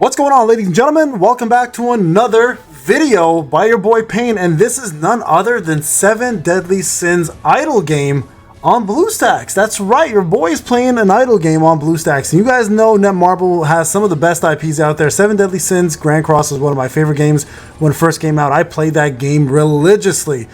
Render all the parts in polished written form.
What's going on, ladies and gentlemen? Welcome back to another video by your boy Payne, and this is none other than 7 Deadly Sins idle game on BlueStacks. That's right, your boy's playing an idle game on BlueStacks. And you guys know Netmarble has some of the best IPs out there. 7 Deadly Sins Grand Cross was one of my favorite games when it first came out. I played that game religiously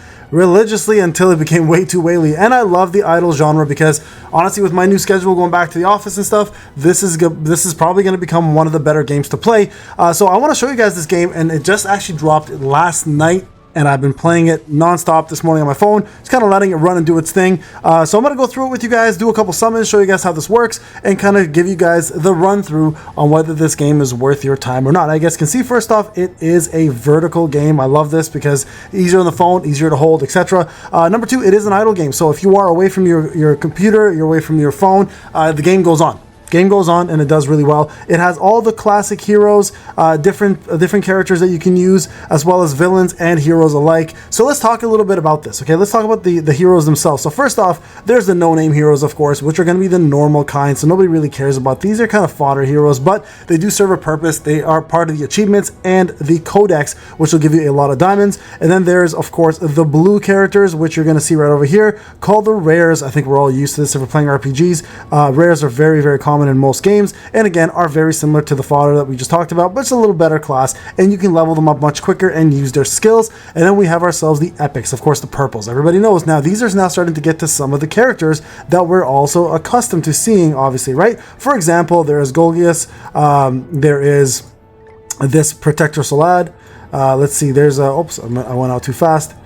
until it became way too whaley. And I love the idle genre because honestly, with my new schedule going back to the office and stuff, this is probably going to become one of the better games to play. So I want to show you guys this game, and it just actually dropped last night. And I've been playing it non-stop this morning on my phone, just kind of letting it run and do its thing. So I'm going to go through it with you guys, do a couple summons, show you guys how this works, and kind of give you guys the run-through on whether this game is worth your time or not. I guess you can see, first off, it is a vertical game. I love this because easier on the phone, easier to hold, etc. Number 2, it is an idle game. So if you are away from your computer, you're away from your phone, the game goes on. Game goes on and it does really well. It has all the classic heroes, different characters that you can use, as well as villains and heroes alike. So let's talk a little bit about this. Okay, let's talk about the heroes themselves. So first off, there's the no-name heroes, of course, which are going to be the normal kind, so nobody really cares about. These are kind of fodder heroes, but they do serve a purpose. They are part of the achievements and the codex, which will give you a lot of diamonds. And then there's, of course, the blue characters, which you're going to see right over here, called the rares. I think we're all used to this if we're playing RPGs. Rares are very, very common in most games, and again are very similar to the fodder that we just talked about, but it's a little better class, and you can level them up much quicker and use their skills. And then we have ourselves the epics, of course, the purples. Everybody knows now these are now starting to get to some of the characters that we're also accustomed to seeing, obviously, right? For example, there is Golgius, there is this Protector Solad, let's see, there's a, oops, I went out too fast.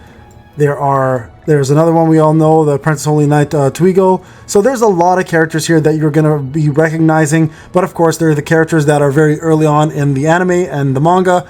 There's another one we all know, the Princess Holy Knight Twigo. So there's a lot of characters here that you're going to be recognizing. But of course, there are the characters that are very early on in the anime and the manga.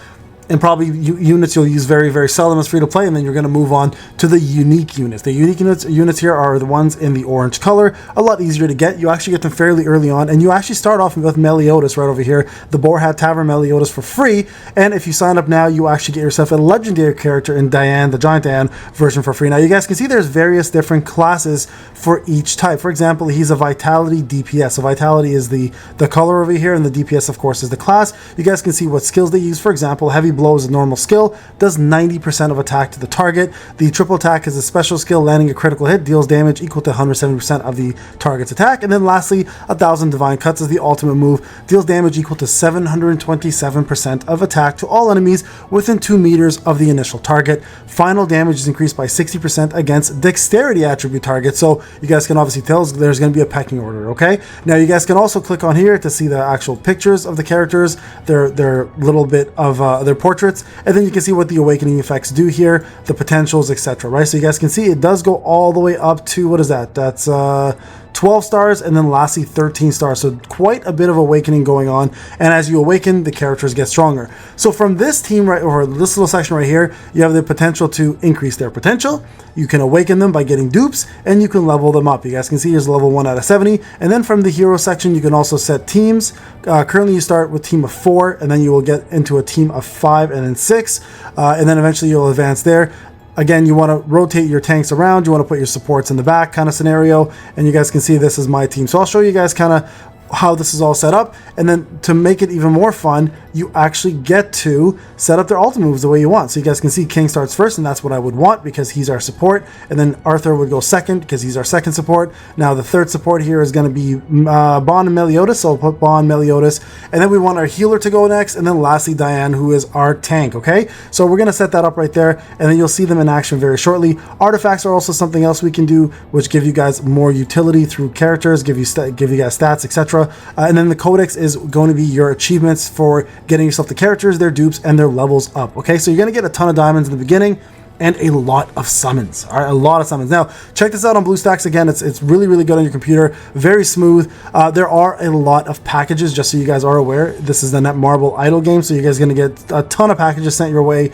And probably units you'll use very, very seldom as free to play, and then you're going to move on to the unique units. The unique units here are the ones in the orange color, a lot easier to get. You actually get them fairly early on, and you actually start off with Meliodas right over here, the Boarhat Tavern Meliodas for free. And if you sign up now, you actually get yourself a legendary character in Diane, the Giant Diane version for free. Now you guys can see there's various different classes for each type. For example, he's a Vitality DPS. So Vitality is the color over here, and the DPS, of course, is the class. You guys can see what skills they use. For example, Heavy Blow is a normal skill, does 90% of attack to the target. The triple attack is a special skill, landing a critical hit, deals damage equal to 170% of the target's attack. And then lastly, 1,000 Divine Cuts is the ultimate move, deals damage equal to 727% of attack to all enemies within 2 meters of the initial target. Final damage is increased by 60% against dexterity attribute targets. So you guys can obviously tell there's going to be a pecking order, okay? Now you guys can also click on here to see the actual pictures of the characters, their little bit of their portraits. And then you can see what the awakening effects do here, the potentials, etc. Right? So you guys can see it does go all the way up to, what is that? That's 12 stars, and then lastly 13 stars. So quite a bit of awakening going on. And as you awaken, the characters get stronger. So from this team right, or this little section right here, you have the potential to increase their potential. You can awaken them by getting dupes, and you can level them up. You guys can see here's level 1 out of 70. And then from the hero section, you can also set teams. Currently you start with team of 4, and then you will get into a team of 5 and then 6. And then eventually you'll advance there. Again, you want to rotate your tanks around. You want to put your supports in the back kind of scenario. And you guys can see this is my team. So I'll show you guys kind of how this is all set up, and then to make it even more fun, you actually get to set up their ultimate moves the way you want. So you guys can see King starts first, and that's what I would want because he's our support, and then Arthur would go second because he's our second support. Now the third support here is going to be Bond and Meliodas, so I'll put Bond, Meliodas, and then we want our healer to go next, and then lastly Diane, who is our tank. Okay, so we're going to set that up right there, and then you'll see them in action very shortly. Artifacts are also something else we can do, which give you guys more utility through characters, give you guys stats, etc. And then the codex is going to be your achievements for getting yourself the characters, their dupes, and their levels up. Okay, so you're going to get a ton of diamonds in the beginning and a lot of summons. All right, a lot of summons. Now, check this out on BlueStacks. Again, it's really, really good on your computer. Very smooth. There are a lot of packages, just so you guys are aware. This is the Netmarble idle game, so you guys are going to get a ton of packages sent your way.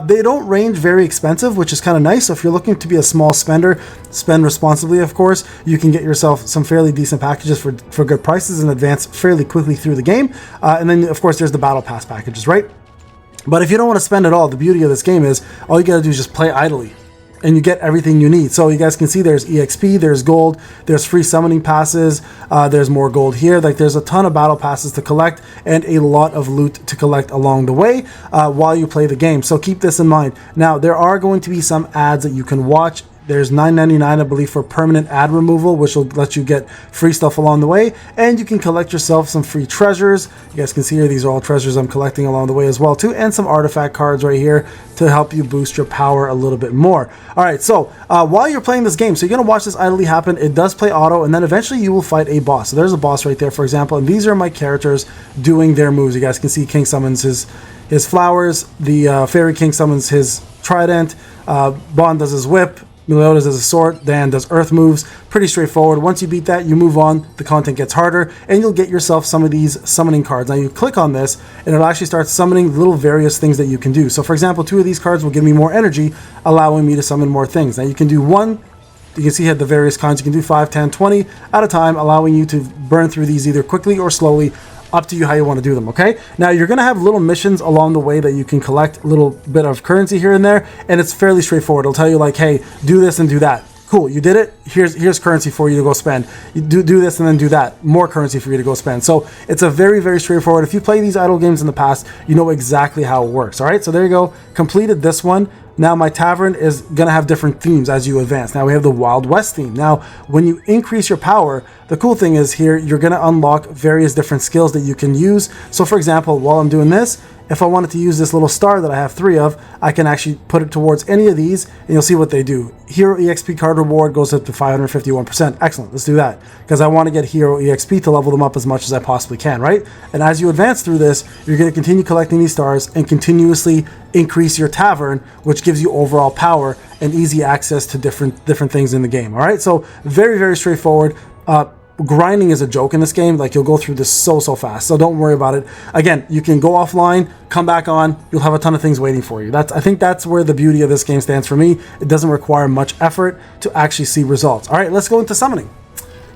They don't range very expensive, which is kind of nice. So if you're looking to be a small spender, spend responsibly, of course. You can get yourself some fairly decent packages for good prices and advance fairly quickly through the game. And then, of course, there's the Battle Pass packages, right? But if you don't want to spend it all, the beauty of this game is all you got to do is just play idly. and you get everything you need. So you guys can see there's EXP, there's gold, there's free summoning passes, there's more gold here. Like there's a ton of battle passes to collect and a lot of loot to collect along the way while you play the game. So keep this in mind. Now there are going to be some ads that you can watch. There's $9.99, I believe, for permanent ad removal, which will let you get free stuff along the way. And you can collect yourself some free treasures. You guys can see here, these are all treasures I'm collecting along the way as well, too. And some artifact cards right here to help you boost your power a little bit more. All right, so while you're playing this game, so you're going to watch this idly happen. It does play auto, and then eventually you will fight a boss. So there's a boss right there, for example. And these are my characters doing their moves. You guys can see King summons his flowers. The Fairy King summons his trident. Bond does his whip. Meliodas does a sword, Dan does earth moves. Pretty straightforward. Once you beat that, you move on. The content gets harder, and you'll get yourself some of these summoning cards. Now you click on this, and it'll actually start summoning little various things that you can do. So for example, 2 of these cards will give me more energy, allowing me to summon more things. Now you can do 1. You can see here the various kinds. You can do 5, 10, 20 at a time, allowing you to burn through these either quickly or slowly. Up to you how you want to do them, okay? Now you're going to have little missions along the way that you can collect a little bit of currency here and there, and it's fairly straightforward. It'll tell you like, hey, do this and do that. Cool, you did it. Here's currency for you to go spend. You do this and then do that. More currency for you to go spend. So it's a very, very straightforward. If you play these idle games in the past, you know exactly how it works. All right, so there you go. Completed this one. Now my tavern is going to have different themes as you advance. Now we have the Wild West theme. Now when you increase your power, the cool thing is here, you're going to unlock various different skills that you can use. So for example, while I'm doing this, if I wanted to use this little star that I have 3 of, I can actually put it towards any of these, and you'll see what they do. Hero EXP card reward goes up to 551%. Excellent, let's do that. Because I want to get Hero EXP to level them up as much as I possibly can, right? And as you advance through this, you're going to continue collecting these stars and continuously increase your tavern, which gives you overall power and easy access to different things in the game, all right? So very, very straightforward. Grinding is a joke in this game. Like, you'll go through this so fast, so don't worry about it. Again, you can go offline, come back on, you'll have a ton of things waiting for you. I think that's where the beauty of this game stands for me. It doesn't require much effort to actually see results. All right, let's go into summoning.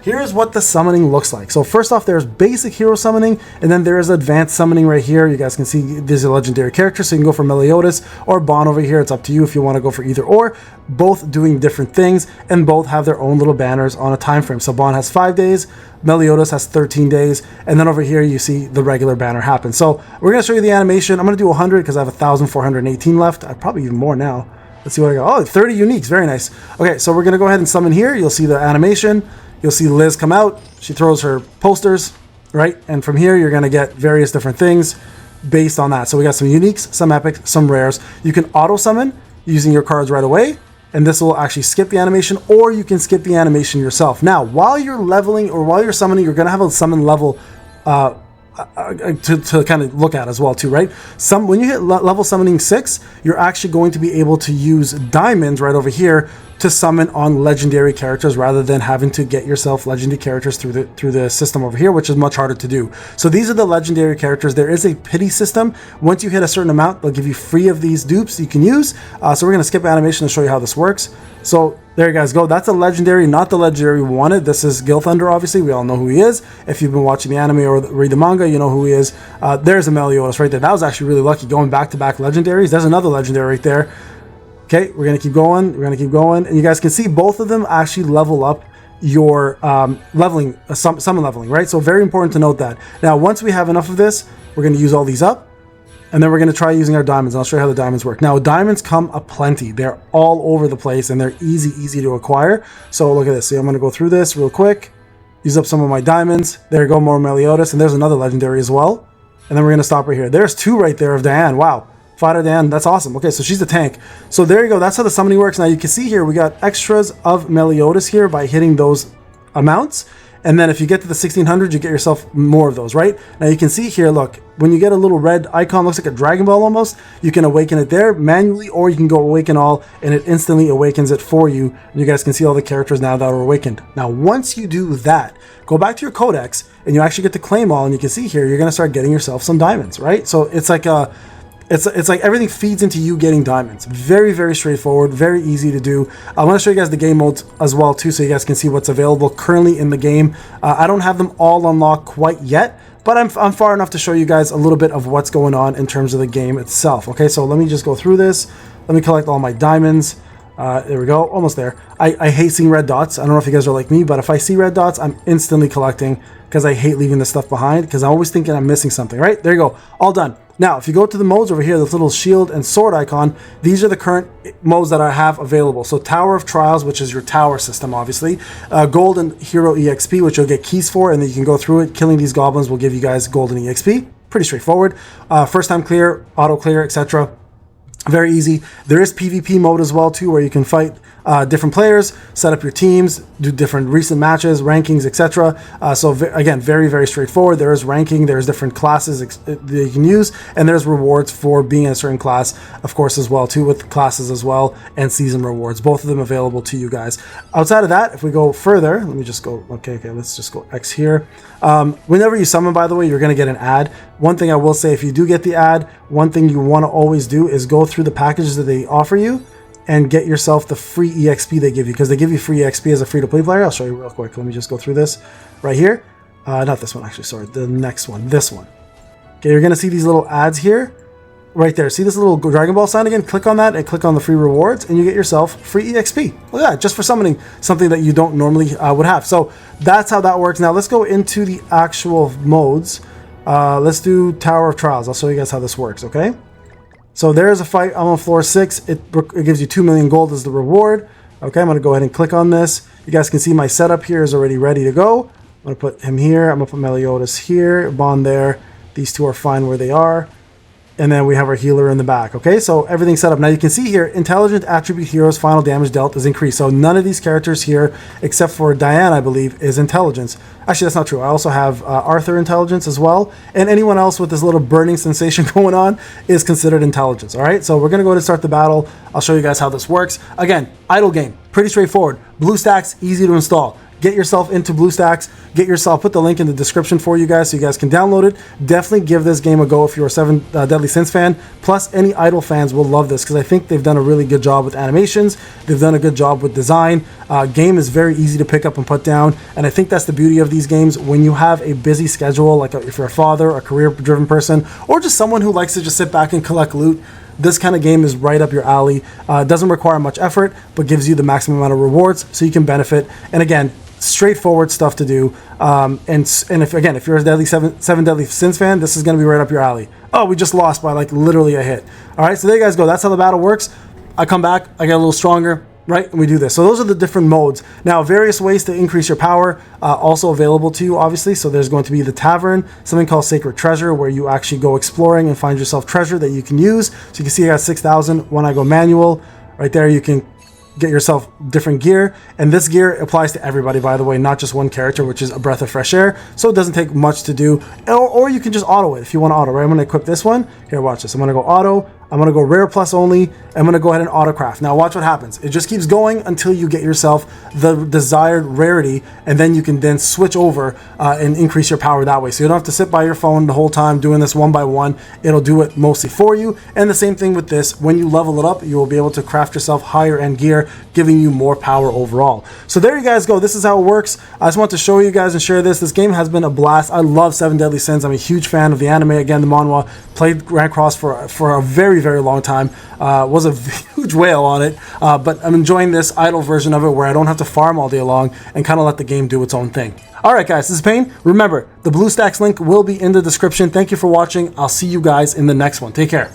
Here's what the summoning looks like. So first off, there's basic hero summoning, and then there is advanced summoning right here. You guys can see these are legendary characters, so you can go for Meliodas or Bon over here. It's up to you if you want to go for either or. Both doing different things, and both have their own little banners on a time frame. So Bon has 5 days, Meliodas has 13 days, and then over here you see the regular banner happen. So we're going to show you the animation. I'm going to do 100 because I have 1,418 left. I probably even more now. Let's see what I got. Oh, 30 uniques. Very nice. Okay, so we're going to go ahead and summon here. You'll see the animation. You'll see Liz come out. She throws her posters, right? And from here, you're going to get various different things based on that. So we got some uniques, some epics, some rares. You can auto summon using your cards right away, and this will actually skip the animation, or you can skip the animation yourself. Now, while you're leveling or while you're summoning, you're going to have a summon level to kind of look at as well too, right? When you hit level summoning 6, you're actually going to be able to use diamonds right over here to summon on legendary characters rather than having to get yourself legendary characters through the system over here, which is much harder to do. So these are the legendary characters. There is a pity system. Once you hit a certain amount, they'll give you free of these dupes you can use. So we're going to skip animation to show you how this works. So there you guys go. That's a legendary, not the legendary we wanted. This is Gil Thunder, obviously. We all know who he is. If you've been watching the anime or read the manga, you know who he is. There's a Meliodas right there. That was actually really lucky, going back-to-back legendaries. There's another legendary right there. Okay, we're going to keep going. We're going to keep going. And you guys can see both of them actually level up your leveling, summon leveling, right? So very important to note that. Now, once we have enough of this, we're going to use all these up. And then we're going to try using our diamonds. I'll show you how the diamonds work. Now, diamonds come aplenty. They're all over the place, and they're easy to acquire. So look at this. See, I'm going to go through this real quick. Use up some of my diamonds. There you go, more Meliodas. And there's another legendary as well. And then we're going to stop right here. There's 2 right there of Diane. Wow. Fighter Dan, that's awesome. Okay, so she's the tank. So there you go. That's how the summoning works. Now you can see here we got extras of Meliodas here by hitting those amounts. And then if you get to the 1600, you get yourself more of those, right? Now you can see here, look, when you get a little red icon, looks like a Dragon Ball almost, you can awaken it there manually, or you can go awaken all, and it instantly awakens it for you. And you guys can see all the characters now that are awakened. Now, once you do that, go back to your codex, and you actually get to claim all, and you can see here, you're going to start getting yourself some diamonds, right? So it's like a... It's like everything feeds into you getting diamonds. Very straightforward, very easy to do. I want to show you guys the game modes as well too, so you guys can see what's available currently in the game. I don't have them all unlocked quite yet, but I'm far enough to show you guys a little bit of what's going on in terms of the game itself. Okay, so let me just go through this. Let me collect all my diamonds. There we go, almost there. I hate seeing red dots. I don't know if you guys are like me, but if I see red dots, I'm instantly collecting because I hate leaving this stuff behind because I'm always thinking I'm missing something, right? There you go, all done. Now, if you go to the modes over here, this little shield and sword icon, these are the current modes that I have available. So Tower of Trials, which is your tower system, obviously. Golden Hero EXP, which you'll get keys for, and then you can go through it. Killing these goblins will give you guys golden EXP. Pretty straightforward. First time clear, auto clear, etc. Very easy. There is PvP mode as well too, where you can fight different players, set up your teams, do different recent matches, rankings, etc. So again, very, very straightforward. There is ranking, there's different classes that you can use, and there's rewards for being in a certain class, of course, as well too, with classes as well, and season rewards. Both of them available to you guys. Outside of that, if we go further, let me just go, okay, let's just go X here. Whenever you summon, by the way, you're going to get an ad. One thing I will say, if you do get the ad, one thing you want to always do is go through the packages that they offer you and get yourself the free EXP they give you, because they give you free EXP as a free-to-play player. I'll show you real quick. Let me just go through this right here. Not this one, actually, sorry. The next one, this one. Okay, you're going to see these little ads here. Right there. See this little Dragon Ball sign again? Click on that and click on the free rewards, and you get yourself free EXP. Look at that, just for summoning something that you don't normally would have. So that's how that works. Now let's go into the actual modes. Let's do Tower of Trials. I'll show you guys how this works, okay? So there's a fight. I'm on floor 6. It gives you 2 million gold as the reward. Okay, I'm going to go ahead and click on this. You guys can see my setup here is already ready to go. I'm going to put him here. I'm going to put Meliodas here. Bond there. These two are fine where they are. And then we have our healer in the back. Okay, so everything's set up. Now you can see here, intelligent attribute heroes final damage dealt is increased. So none of these characters here, except for Diane, I believe, is intelligence. Actually, that's not true. I also have Arthur intelligence as well. And anyone else with this little burning sensation going on is considered intelligence. All right, so we're going to go ahead and start the battle. I'll show you guys how this works. Again, idle game, pretty straightforward. BlueStacks, easy to install. Get yourself into BlueStacks. Put the link in the description for you guys so you guys can download it. Definitely give this game a go if you're a 7 Deadly Sins fan. Plus, any idle fans will love this because I think they've done a really good job with animations. They've done a good job with design. Game is very easy to pick up and put down. And I think that's the beauty of these games. When you have a busy schedule, like if you're a father, a career-driven person, or just someone who likes to just sit back and collect loot, this kind of game is right up your alley. It doesn't require much effort, but gives you the maximum amount of rewards so you can benefit. And again, straightforward stuff to do. And if you're a 7 Deadly Sins fan, this is going to be right up your alley. Oh, we just lost by like literally a hit. All right, so there you guys go. That's how the battle works. I come back, I get a little stronger, right? And we do this. So those are the different modes. Now, various ways to increase your power also available to you, obviously. So there's going to be the Tavern, something called Sacred Treasure, where you actually go exploring and find yourself treasure that you can use. So you can see I got 6,000. When I go manual, right there, you can get yourself different gear, and this gear applies to everybody, by the way, not just one character, which is a breath of fresh air. So it doesn't take much to do, or you can just auto it if you want to auto, right? I'm going to equip this one here. Watch this. I'm going to go auto. I'm going to go rare plus only. I'm going to go ahead and auto craft. Now watch what happens. It just keeps going until you get yourself the desired rarity, and then you can then switch over and increase your power that way. So you don't have to sit by your phone the whole time doing this one by one. It'll do it mostly for you. And the same thing with this. When you level it up, you will be able to craft yourself higher end gear, giving you more power overall. So there you guys go. This is how it works. I just want to show you guys and share this. This game has been a blast. I love 7 Deadly Sins. I'm a huge fan of the anime. Again, the manhwa. Played Grand Cross for a very, very long time. Was a huge whale on it. But I'm enjoying this idle version of it where I don't have to farm all day long and kind of let the game do its own thing. All right, guys, this is Payne. Remember, the BlueStacks link will be in the description. Thank you for watching. I'll see you guys in the next one. Take care.